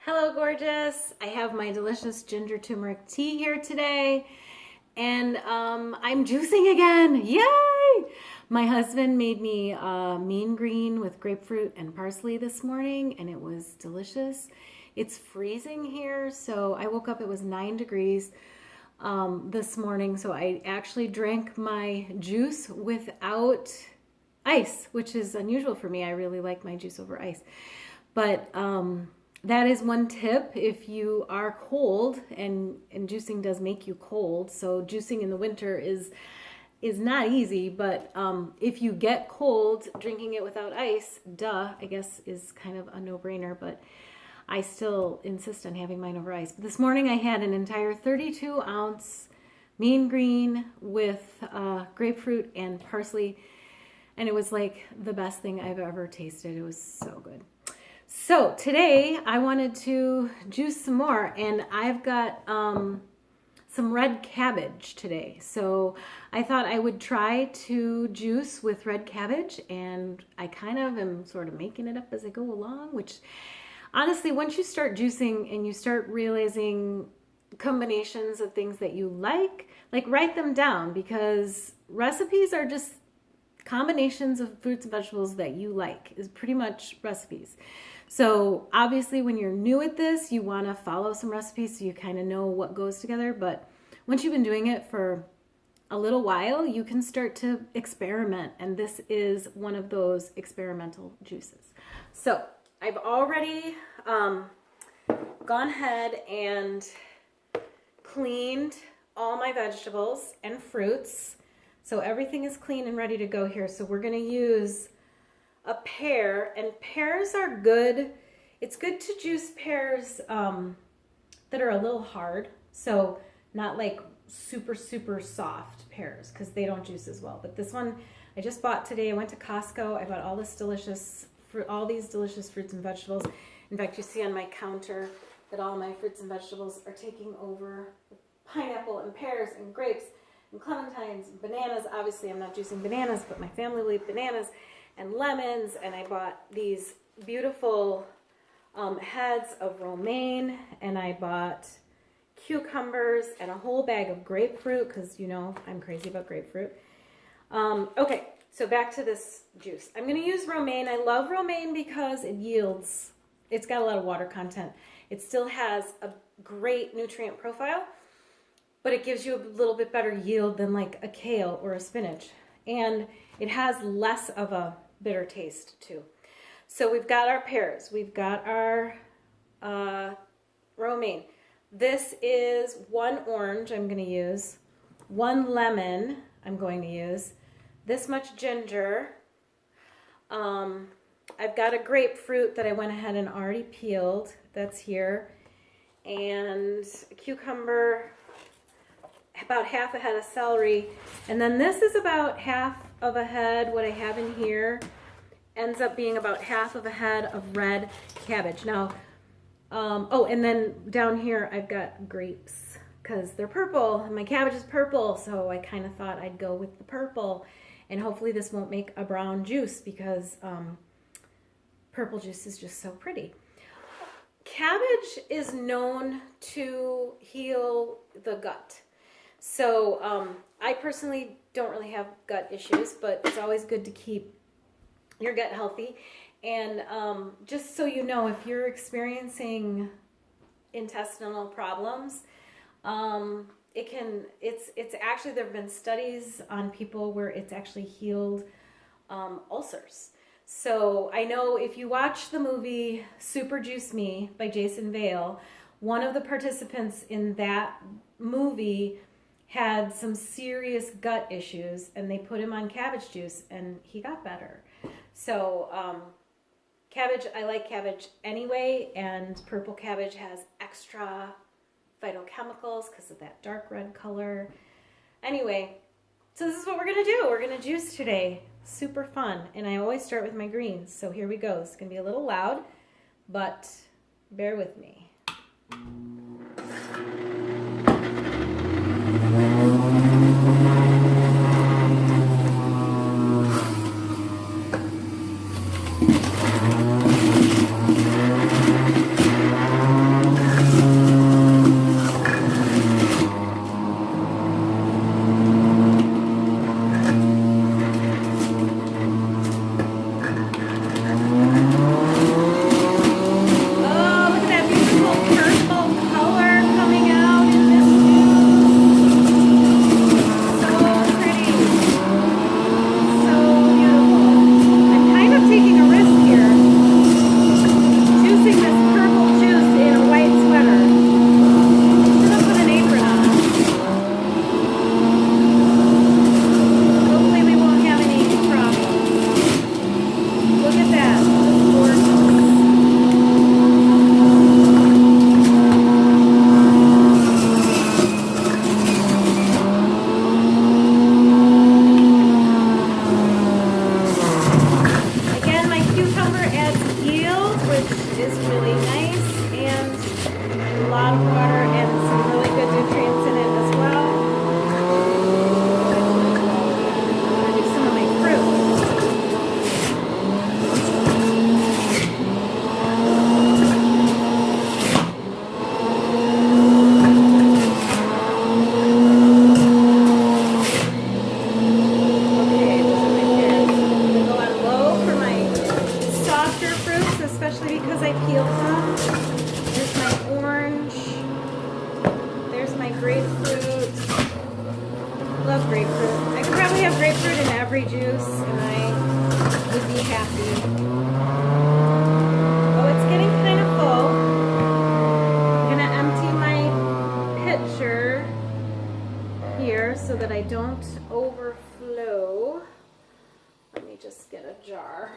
Hello, gorgeous. I have my delicious ginger turmeric tea here today, and I'm juicing again. Yay! My husband made me mean green with grapefruit and parsley this morning, and it was delicious. It's freezing here, so I woke up, it was 9 degrees this morning, so I actually drank my juice without ice, which is unusual for me. I really like my juice over ice. But that is one tip if you are cold, and juicing does make you cold. So juicing in the winter is not easy, but if you get cold, drinking it without ice, I guess is kind of a no-brainer, but I still insist on having mine over ice. But this morning I had an entire 32-ounce mean green with grapefruit and parsley, and it was like the best thing I've ever tasted. It was so good. So today I wanted to juice some more, and I've got some red cabbage today. So I thought I would try to juice with red cabbage, and I kind of am sort of making it up as I go along, which honestly, once you start juicing and you start realizing combinations of things that you like write them down, because recipes are just combinations of fruits and vegetables that you like, is pretty much recipes. So obviously when you're new at this, you want to follow some recipes so you kind of know what goes together. But once you've been doing it for a little while, you can start to experiment. And this is one of those experimental juices. So I've already gone ahead and cleaned all my vegetables and fruits. So everything is clean and ready to go here. So we're going to use a pear, and pears are good. It's good to juice pears that are a little hard. So not like super, super soft pears, because they don't juice as well. But this one I just bought today. I went to Costco. I bought all these delicious fruits and vegetables. In fact, you see on my counter that all my fruits and vegetables are taking over. Pineapple and pears and grapes and clementines and bananas. Obviously, I'm not juicing bananas, but my family will eat bananas and lemons. And I bought these beautiful heads of romaine, and I bought cucumbers and a whole bag of grapefruit, because you know I'm crazy about grapefruit. Okay, so back to this juice. I'm going to use romaine. I love romaine because it's got a lot of water content. It still has a great nutrient profile, but it gives you a little bit better yield than like a kale or a spinach. And it has less of a bitter taste too. So we've got our pears. We've got our romaine. This is 1 orange I'm going to use. 1 lemon I'm going to use. This much ginger. I've got a grapefruit that I went ahead and already peeled. That's here. And a cucumber, about half a head of celery, and then this is about half of a head. What I have in here ends up being about half of a head of red cabbage. Now, and then down here I've got grapes, because they're purple and my cabbage is purple, so I kind of thought I'd go with the purple, and hopefully this won't make a brown juice, because purple juice is just so pretty. Cabbage is known to heal the gut. So I personally don't really have gut issues, but it's always good to keep your gut healthy. And just so you know, if you're experiencing intestinal problems, it's actually, there have been studies on people where it's actually healed ulcers. So I know if you watch the movie Super Juice Me by Jason Vale, one of the participants in that movie had some serious gut issues, and they put him on cabbage juice and he got better. So cabbage, I like cabbage anyway, and purple cabbage has extra phytochemicals because of that dark red color. Anyway, so this is what we're going to do. We're going to juice today. Super fun. And I always start with my greens. So here we go. It's going to be a little loud, but bear with me. which is really nice, and a lot of water and some really good nutrients in it as well. I'm going to do some of my fruit. Especially because I peeled them. There's my orange. There's my grapefruit. Love grapefruit. I could probably have grapefruit in every juice and I would be happy. Oh, it's getting kind of full. I'm going to empty my pitcher here so that I don't overflow. Let me just get a jar.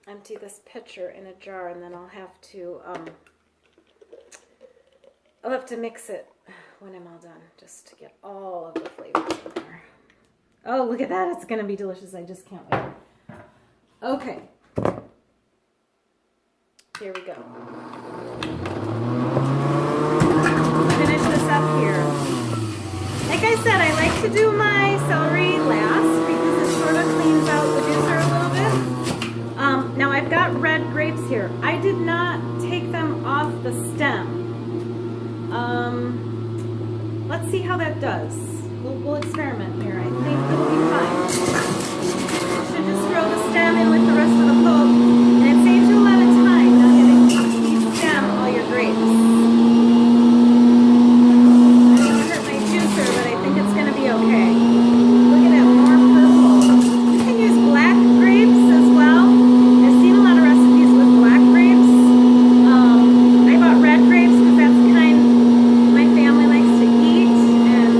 Empty this pitcher in a jar, and then I'll have to mix it when I'm all done, just to get all of the flavors in there. Oh, look at that. It's going to be delicious. I just can't wait. Okay. Here we go. Finish this up here. Like I said, I like to do my celery last because it sort of cleans out the juicer a little bit. Now I've got red grapes here. I did not take them off the stem. Let's see how that does. We'll experiment here. I think it'll be fine. Should just throw the stem in with the rest of the pulp, and it saves you a lot of time not having to stem all your grapes. I don't want to hurt my juicer, but I think it's going to be okay. Look at that, more purple. You can use black grapes as well. I've seen a lot of recipes with black grapes. I bought red grapes because that's the kind my family likes to eat, and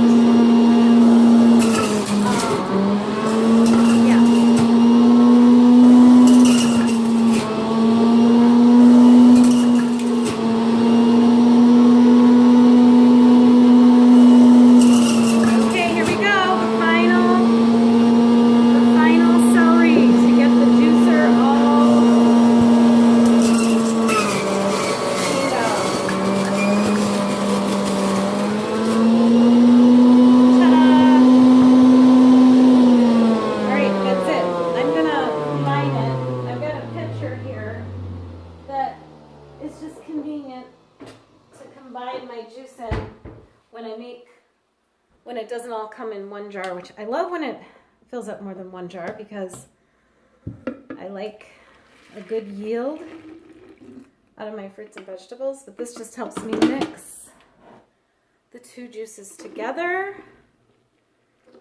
yeah. Okay, here we go. The final celery to get the juicer all cleaned out. Ta-da! Alright, that's it. I'm gonna combine it. I've got a pitcher here that is just convenient to combine my juice in when it doesn't all come in one jar, which I love when it fills up more than one jar because I like a good yield out of my fruits and vegetables, but this just helps me mix the two juices together.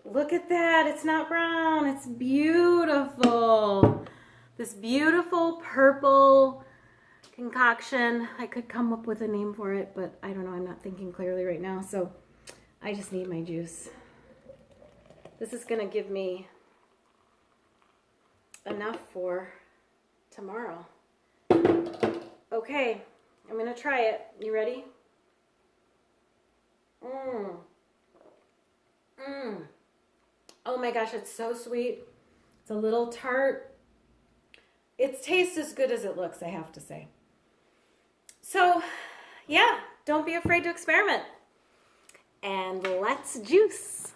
Look at that. It's not brown. It's beautiful. This beautiful purple concoction. I could come up with a name for it, but I don't know. I'm not thinking clearly right now, so I just need my juice. This is going to give me enough for tomorrow. Okay, I'm going to try it. You ready? Oh my gosh, it's so sweet. It's a little tart. It tastes as good as it looks, I have to say. So, yeah, don't be afraid to experiment. And let's juice.